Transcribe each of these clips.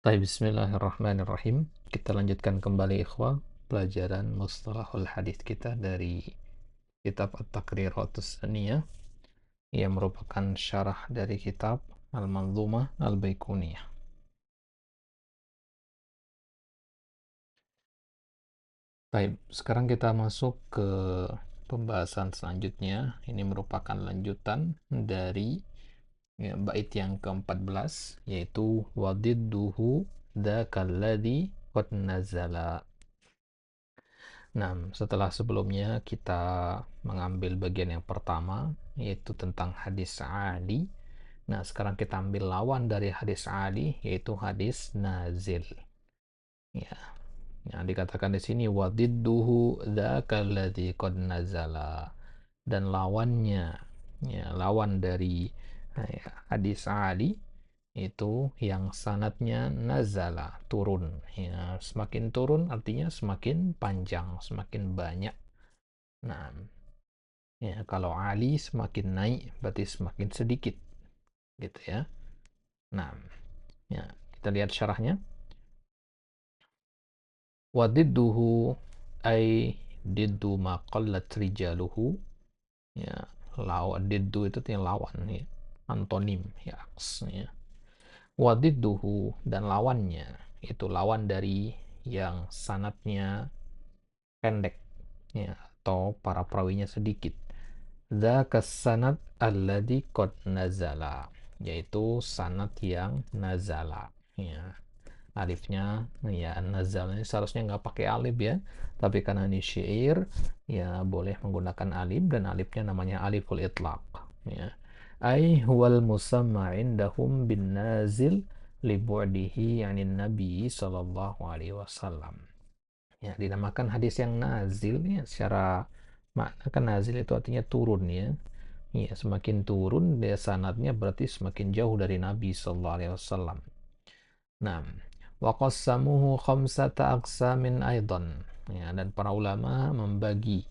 Baik, bismillahirrahmanirrahim. Kita lanjutkan kembali ikhwah pelajaran mustalahul hadis kita dari kitab At-Taqriratus Saniyah yang merupakan syarah dari kitab Al-Manzumah Al-Baiquniyah. Baik, sekarang kita masuk ke pembahasan selanjutnya. Ini merupakan lanjutan dari bait yang ke-14, yaitu wadidduhu dzakalladzi qad nazala. Nah, setelah sebelumnya kita mengambil bagian yang pertama, yaitu tentang hadis Ali. Nah, sekarang kita ambil lawan dari hadis Ali, yaitu hadis nazil. Ya, yang dikatakan di sini wadidduhu dzakallazi qad nazala, dan lawannya, ya, lawan dari hadis Ali itu yang sanatnya nazala, turun. Ya, semakin turun artinya semakin panjang, semakin banyak. Nah, ya, kalau Ali semakin naik berarti semakin sedikit, gitu ya. Nah, ya, kita lihat syarahnya. Wadidduhu ay diddu ma qallat rijaluhu. Ya, lawan diddu itu yang lawan, ya. Antonim, ya, ya. Wadidduhu, dan lawannya itu lawan dari yang sanatnya pendek, ya, atau para perawinya sedikit. Dzaka sanad alladzi qad nazala, yaitu sanad yang nazala, ya. Alifnya, ya, nazal ini seharusnya nggak pakai alif, ya, tapi karena ini syair, ya, boleh menggunakan alif, dan alifnya namanya aliful itlaq, ya. Ai huwal musamma indahum bin nazil li bu'dihi 'anil nabi sallallahu alaihi wasallam. Ya, dinamakan hadis yang nazil, ya, secara makna kan nazil itu artinya turun, ya. Ya, semakin turun dia sanadnya berarti semakin jauh dari Nabi sallallahu alaihi wasallam. Nah, wa qassamuhu khamsata aqsamin aidan. Ya, dan para ulama membagi,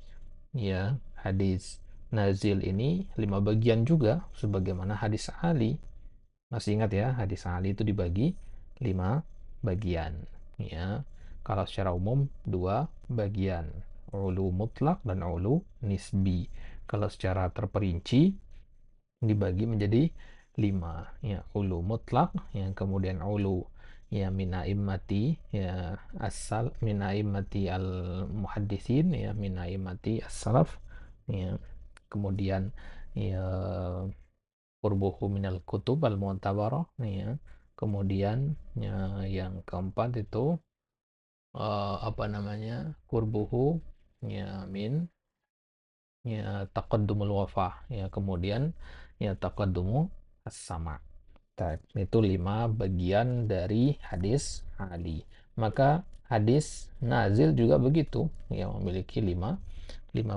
ya, hadis nazil ini 5 bagian juga sebagaimana hadis Ali. Masih ingat, ya, hadis Ali itu dibagi 5 bagian, ya. Kalau secara umum 2 bagian, ulu mutlak dan ulu nisbi. Kalau secara terperinci dibagi menjadi 5, ya, ulu mutlak, yang kemudian ulu, ya, min a'immati, ya, asal min a'immati al muhaddisin, ya, min a'immati as-salaf, ya, kemudian, ya, qurbuhu minal kutub al mu'tabarah, ya, kemudian, ya, yang keempat itu apa namanya, qurbuhu, ya, min, ya, taqaddumul wafah, ya, kemudian, ya, taqaddumu as-sama. Itu 5 bagian dari hadis Ali. Maka hadis nazil juga begitu, yang memiliki 5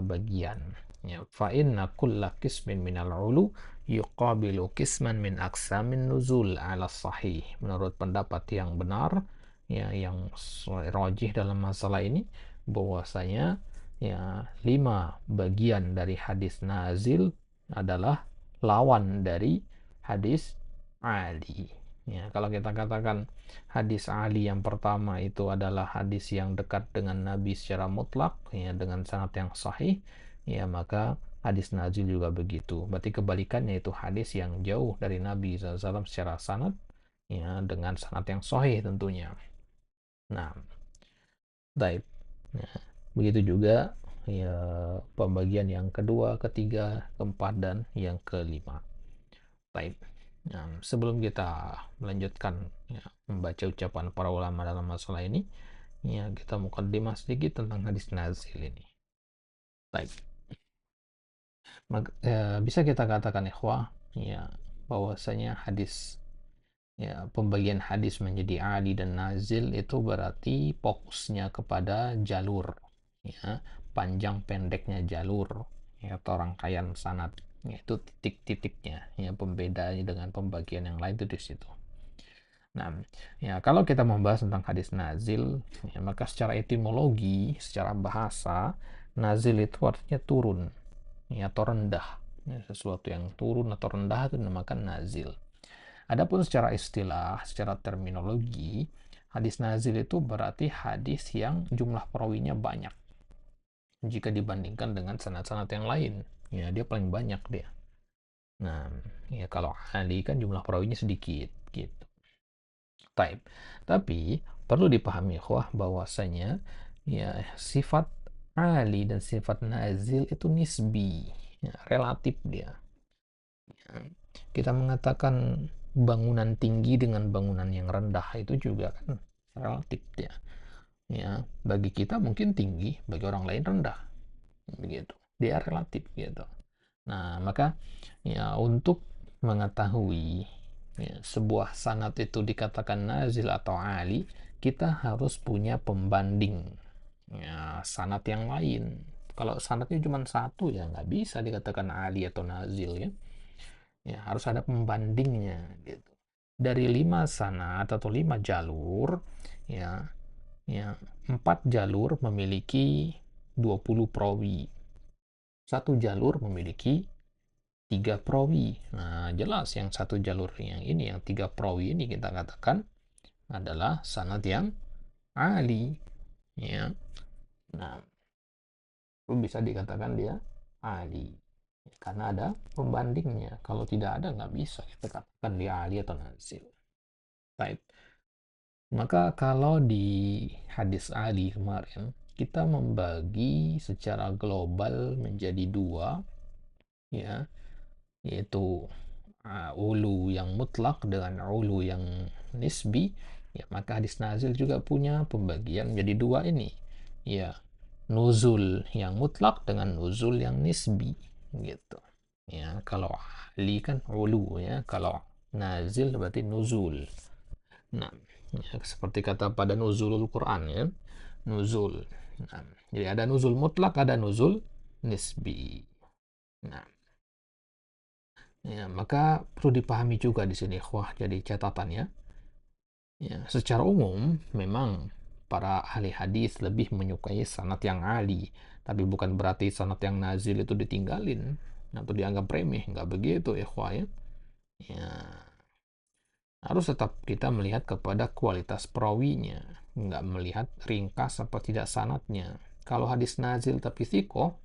bagian. Ya, fa inna kulla qismin minal ulu yuqabilu qisman min aqsamin nuzul ala sahih. Menurut pendapat yang benar, ya, yang rajih dalam masalah ini, bahwasanya, ya, 5 bagian dari hadis nazil adalah lawan dari hadis Ali. Ya, kalau kita katakan hadis Ali yang pertama itu adalah hadis yang dekat dengan Nabi secara mutlak, ya, dengan sanad yang sahih, ya, maka hadis nazil juga begitu. Berarti kebalikannya, itu hadis yang jauh dari Nabi SAW secara sanad, ya, dengan sanad yang sahih tentunya. Nah, baik. Ya, begitu juga, ya, pembagian yang kedua, ketiga, keempat, dan yang kelima. Baik. Nah, sebelum kita melanjutkan, ya, membaca ucapan para ulama dalam masalah ini, ya, kita mukaddimah sedikit tentang hadis nazil ini. Baik. Bisa kita katakan ikhwah, ya, bahwasanya hadis, ya, pembagian hadis menjadi ali dan nazil itu berarti fokusnya kepada jalur, ya, panjang pendeknya jalur, ya, atau rangkaian sanad, yaitu titik-titiknya, ya, pembedanya dengan pembagian yang lain itu di situ. Nah, ya, kalau kita membahas tentang hadis nazil, ya, maka secara etimologi, secara bahasa, nazil itu artinya turun, ya, atau rendah. Ya, sesuatu yang turun atau rendah itu dinamakan nazil. Adapun secara istilah, secara terminologi, hadis nazil itu berarti hadis yang jumlah perawinya banyak jika dibandingkan dengan sanad-sanad yang lain. Ya, dia paling banyak dia. Nah, ya kalau Ali kan jumlah perawinya sedikit gitu. Taib. Tapi perlu dipahami ikhwah bahwasanya ya sifat Ali dan sifat nazil itu nisbi, ya, relatif dia. Ya, kita mengatakan bangunan tinggi dengan bangunan yang rendah itu juga kan relatif dia. Ya, bagi kita mungkin tinggi, bagi orang lain rendah. Begitu. Dia relatif gitu. Nah, maka ya untuk mengetahui ya, sebuah sanad itu dikatakan nazil atau ali, kita harus punya pembanding ya, sanad yang lain. Kalau sanadnya cuma satu ya nggak bisa dikatakan ali atau nazil ya. Ya harus ada pembandingnya gitu. Dari 5 sanad atau 5 jalur ya, ya 4 jalur memiliki 20 perawi. Satu jalur memiliki 3 perawi. Nah, jelas yang satu jalur yang ini, yang 3 perawi ini kita katakan adalah sanad yang ali. Ya. Nah, itu bisa dikatakan dia ali. Karena ada pembandingnya. Kalau tidak ada, nggak bisa kita katakan dia ali atau nazil. Baik. Maka kalau di hadis ali kemarin, kita membagi secara global menjadi dua, ya, yaitu ulu yang mutlak dengan ulu yang nisbi, ya maka hadis nazil juga punya pembagian menjadi dua ini, ya, nuzul yang mutlak dengan nuzul yang nisbi gitu. Ya, kalau ali kan ulu, ya, kalau nazil berarti nuzul. Nah, ya, seperti kata pada nuzulul Quran, ya, nuzul. Nah, jadi ada nuzul mutlak, ada nuzul nisbi. Nah, ya, maka perlu dipahami juga di sini, wah, jadi catatannya. Ya, secara umum memang para ahli hadis lebih menyukai sanad yang ali, tapi bukan berarti sanad yang nazil itu ditinggalin atau dianggap remeh, nggak begitu, ikhwah ya. Ya, harus tetap kita melihat kepada kualitas perawinya, nggak melihat ringkas apa tidak sanadnya. Kalau hadis nazil tapi sikoh,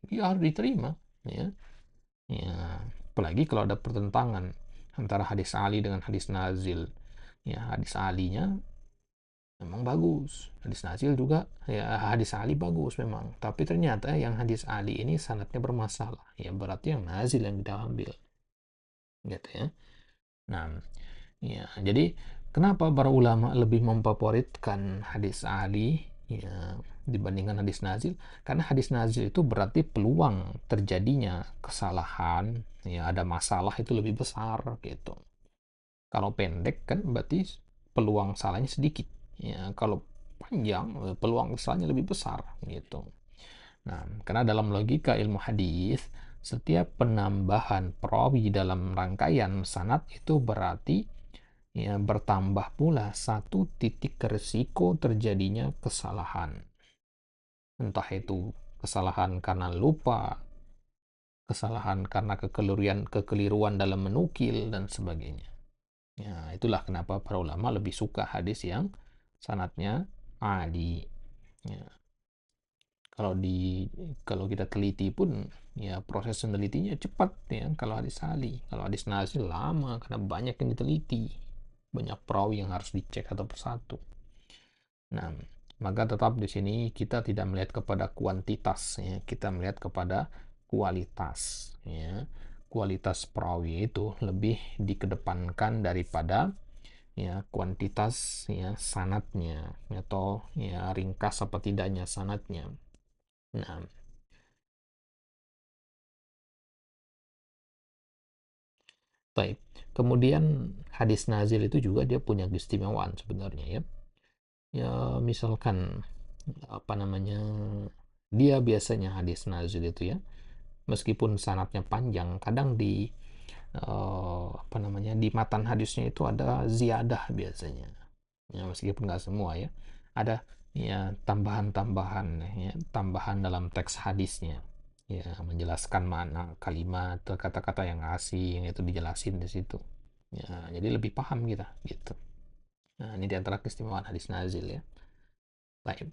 ya harus diterima, ya. Ya, apalagi kalau ada pertentangan antara hadis Ali dengan hadis Nazil. Ya, hadis Alinya memang bagus. Hadis Nazil juga, ya hadis Ali bagus memang. Tapi ternyata yang hadis Ali ini sanadnya bermasalah. Ya, berarti yang Nazil yang kita ambil. Gitu ya. Nah, ya, jadi kenapa para ulama lebih memfavoritkan hadis Ali ya dibandingkan hadis Nazil? Karena hadis Nazil itu berarti peluang terjadinya kesalahan, ya ada masalah itu lebih besar gitu. Kalau pendek kan berarti peluang salahnya sedikit. Ya, kalau panjang peluang salahnya lebih besar gitu. Nah, karena dalam logika ilmu hadis, setiap penambahan perawi dalam rangkaian sanad itu berarti ya bertambah pula satu titik resiko terjadinya kesalahan. Entah itu kesalahan karena lupa, kesalahan karena kekeliruan dalam menukil dan sebagainya. Ya, itulah kenapa para ulama lebih suka hadis yang sanadnya adi. Ya, kalau di kalau kita teliti pun ya proses menelitinya cepat ya kalau hadis ali. Kalau hadis nazil lama karena banyak yang diteliti, banyak perawi yang harus dicek satu persatu. Nah, maka tetap di sini kita tidak melihat kepada kuantitas, ya, kita melihat kepada kualitas. Ya. Kualitas perawi itu lebih dikedepankan daripada ya kuantitas ya sanatnya atau ya ringkas apa tidaknya sanatnya. Nah, baik. Kemudian hadis nazil itu juga dia punya keistimewaan sebenarnya ya. Ya misalkan apa namanya dia biasanya hadis nazil itu ya meskipun sanatnya panjang kadang di apa namanya di matan hadisnya itu ada ziyadah biasanya ya meskipun nggak semua ya ada ya tambahan-tambahan ya tambahan dalam teks hadisnya ya menjelaskan makna kalimat kata-kata yang asing itu dijelasin di situ Ya, jadi lebih paham kita gitu. Nah, ini diantara keistimewaan hadis nazil ya. Baik.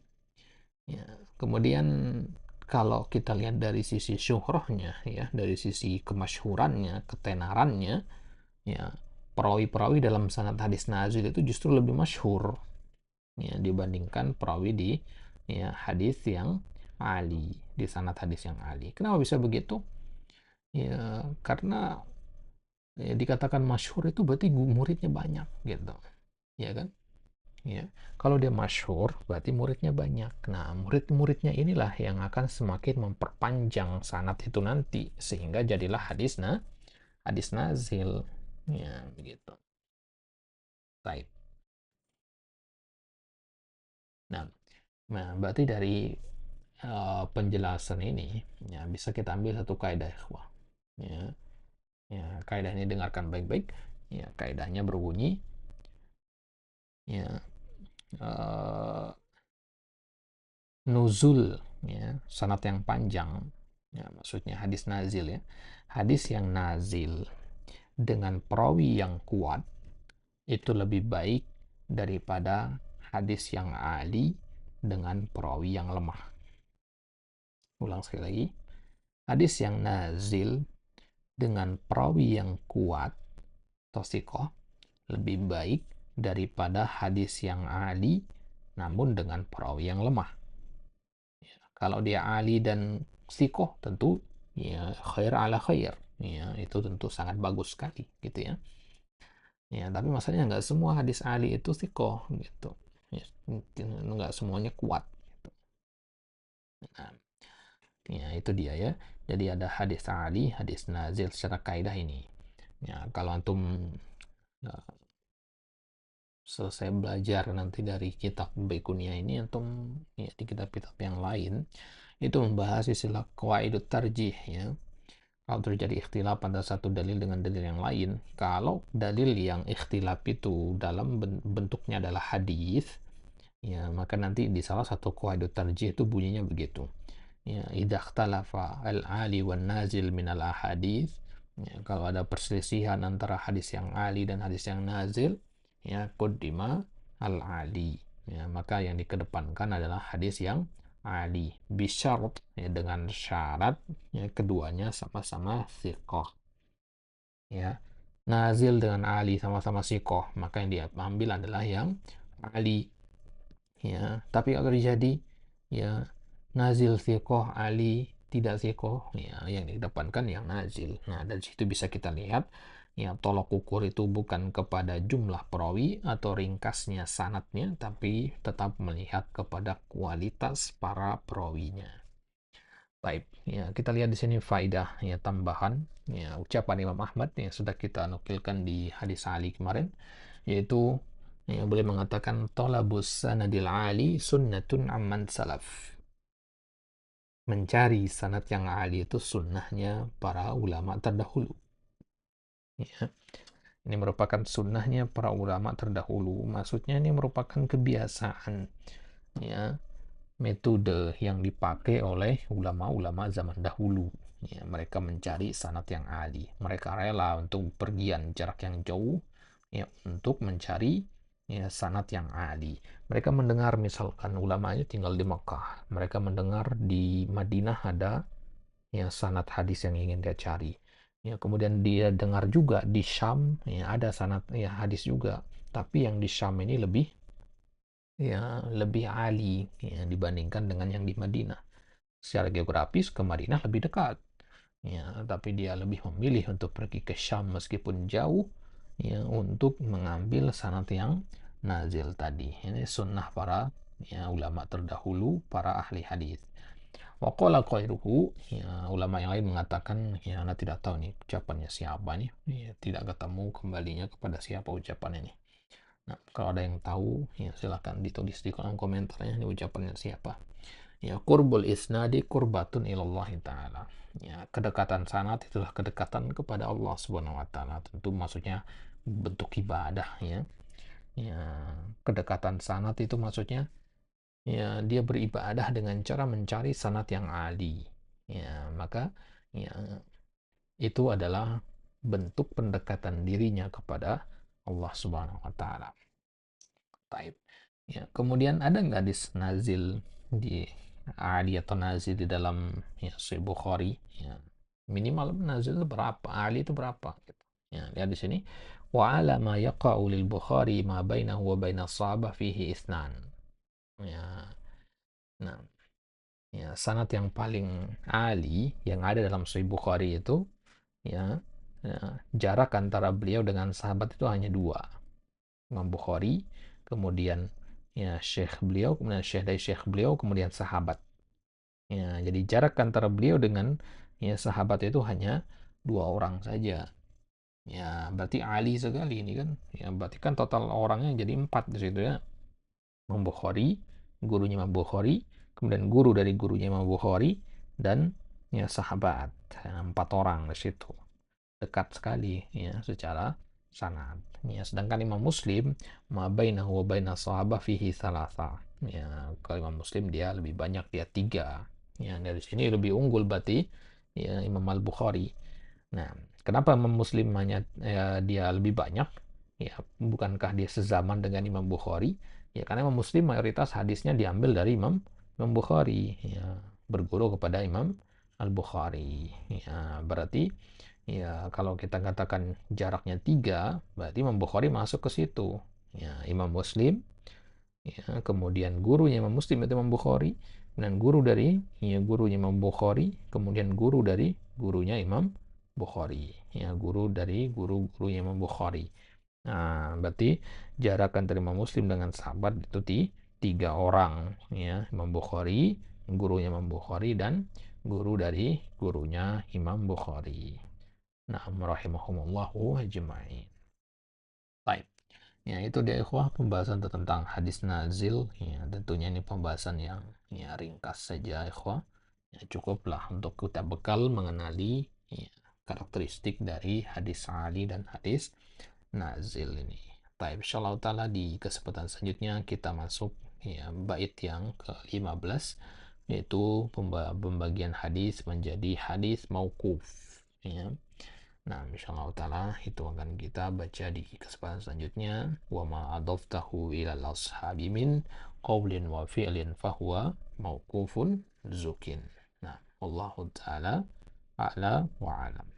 Ya, kemudian kalau kita lihat dari sisi syuhrahnya ya, dari sisi kemasyhurannya, ketenarannya, ya perawi-perawi dalam sanad hadis nazil itu justru lebih masyhur ya dibandingkan perawi di ya hadis yang ali, di sanad hadis yang ali. Kenapa bisa begitu? Ya karena ya, dikatakan masyhur itu berarti muridnya banyak gitu. Ya kan? Ya, kalau dia masyhur, berarti muridnya banyak. Nah, murid-muridnya inilah yang akan semakin memperpanjang sanad itu nanti, sehingga jadilah hadis nazil. Ya, begitu. Baik. Nah, berarti dari penjelasan ini, ya bisa kita ambil satu kaidah, ikhwah. Ya, ya, kaidah ini dengarkan baik-baik. Ya, kaidahnya berbunyi, ya, eh, nuzul ya sanad yang panjang ya maksudnya hadis nazil ya hadis yang nazil dengan perawi yang kuat itu lebih baik daripada hadis yang ali dengan perawi yang lemah. Ulang sekali lagi, hadis yang nazil dengan perawi yang kuat tosikoh lebih baik daripada hadis yang ali namun dengan perawi yang lemah. Kalau dia ali dan sikoh tentu ya khair ala khair ya itu tentu sangat bagus sekali gitu ya. Ya tapi masalahnya nggak semua hadis ali itu sikoh gitu ya, nggak semuanya kuat gitu. Nah, ya itu dia ya, jadi ada hadis ali, hadis nazil secara kaidah ini ya. Kalau antum ya, selesai belajar nanti dari kitab Baikunia ini antum ya di kitab-kitab yang lain itu membahas istilah qawaidut tarjih ya. Kalau terjadi ikhtilaf antara satu dalil dengan dalil yang lain, kalau dalil yang ikhtilaf itu dalam bentuknya adalah hadis, ya maka nanti di salah satu qawaidut tarjih itu bunyinya begitu. Ya, idza ikhtalafa al-ali wan nazil min al-ahadits, ya, kalau ada perselisihan antara hadis yang ali dan hadis yang nazil, ya qaddima al-ali. Ya, maka yang dikedepankan adalah hadis yang ali bisyarat ya, dengan syarat ya, keduanya sama-sama siqah ya. Nazil dengan ali sama-sama siqah, maka yang diambil adalah yang ali ya. Tapi kalau terjadi ya nazil siqah ali tidak siqah ya yang dikedepankan yang nazil. Nah dari situ bisa kita lihat ya tolok ukur itu bukan kepada jumlah perawi atau ringkasnya sanatnya, tapi tetap melihat kepada kualitas para perawinya. Baik, ya kita lihat di sini faidah ya tambahan ya ucapan Imam Ahmad yang sudah kita nukilkan di hadis Ali kemarin, yaitu ya, boleh mengatakan tolabus sanadil ali sunnatun amman salaf. Mencari sanad yang ali itu sunnahnya para ulama terdahulu. Ya. Ini merupakan sunnahnya para ulama terdahulu. Maksudnya ini merupakan kebiasaan ya metode yang dipakai oleh ulama-ulama zaman dahulu. Ya, mereka mencari sanad yang ali. Mereka rela untuk pergian jarak yang jauh ya, untuk mencari ya, sanad yang ali. Mereka mendengar misalkan ulamanya tinggal di Mekah. Mereka mendengar di Madinah ada ya, sanad hadis yang ingin dia cari. Ya, kemudian dia dengar juga di Syam ya, ada sanad ya, hadis juga. Tapi yang di Syam ini lebih ali ya, dibandingkan dengan yang di Madinah. Secara geografis ke Madinah lebih dekat. Ya, tapi dia lebih memilih untuk pergi ke Syam meskipun jauh ya untuk mengambil sanad yang nazil tadi. Ini sunnah para ya, ulama terdahulu, para ahli hadis. Waqala qairuhu, ya, ulama yang lain mengatakan, ya, Anda tidak tahu nih ucapannya siapa nih, ya, tidak ketemu kembalinya kepada siapa ucapan ini. Nah, kalau ada yang tahu, ya silahkan ditulis di kolom komentarnya ini ucapannya siapa. Ya, qurbul isnadi qurbatun ilallahi ta'ala. Ya, kedekatan sanad itulah kedekatan kepada Allah Subhanahu wa taala. Tentu maksudnya bentuk ibadah ya. Ya, kedekatan sanad itu maksudnya ya dia beribadah dengan cara mencari sanad yang ali. Ya, maka ya itu adalah bentuk pendekatan dirinya kepada Allah Subhanahu wa taala. Taib. Ya, kemudian ada nggak hadis nazil di Ali atau nazil di dalam ya Sahih Bukhari? Ya, minimal nazil itu berapa? Ali itu berapa? Gitu. Ya, lihat di sini. Wa ala ma yaqa'u lil Bukhari ma bainahu wa baina sahabah fihi itsnan. Ya. Nah, ya sanad yang paling ali yang ada dalam Sahih Bukhari itu ya, ya jarak antara beliau dengan sahabat itu hanya dua. Imam Bukhari, kemudian ya syekh beliau, kemudian syekh dari syekh beliau, kemudian sahabat. Ya, jadi jarak antara beliau dengan ya sahabat itu hanya dua orang saja. Ya, berarti ali sekali ini kan. Ya, berarti kan total orangnya jadi empat di situ ya. Imam Bukhari, gurunya Imam Bukhari, kemudian guru dari gurunya Imam Bukhari, dan ya sahabat. Ya, empat orang di situ. Dekat sekali ya secara sanad. Ya, sedangkan Imam Muslim ma bainahu wa baina sahabah fihi salasa. Ya, kalau Imam Muslim dia lebih banyak, dia tiga. Ya, dari sini lebih unggul berarti ya Imam Al-Bukhari. Nah, kenapa Imam Muslim hanya ya, dia lebih banyak? Ya, bukankah dia sezaman dengan Imam Bukhari? Ya, karena Imam Muslim mayoritas hadisnya diambil dari Imam Bukhari. Ya, berguru kepada Imam Al-Bukhari. Ya, berarti ya kalau kita katakan jaraknya tiga, berarti Imam Bukhari masuk ke situ. Ya, Imam Muslim, ya, kemudian gurunya Imam Muslim itu Imam Bukhari, dan guru dari ya gurunya Imam Bukhari, kemudian guru dari gurunya Imam Bukhari, ya guru dari guru-gurunya Imam Bukhari. Nah, berarti jarak antara Imam Muslim dengan sahabat itu tiga orang, ya Imam Bukhari, gurunya Imam Bukhari, dan guru dari gurunya Imam Bukhari. Nah, rahimahumullahu ajma'in. Baik. Ya, itu dia ikhwah pembahasan tentang hadis nazil. Ya, tentunya ini pembahasan yang ya, ringkas saja ikhwah. Ya, cukuplah untuk kita bekal mengenali ya, karakteristik dari hadis Ali dan hadis nazil ini. Baik, insyaallah taala di kesempatan selanjutnya kita masuk ya bait yang ke-15, yaitu pembagian hadis menjadi hadis mauquf ya. Nah, insyaallah taala itu akan kita baca di kesempatan selanjutnya. Wa ma adaftahu ila al-ashabi min qawlin wa fi'lin fahuwa mauqufun zukin. Nah, wallahu taala a'la wa alam.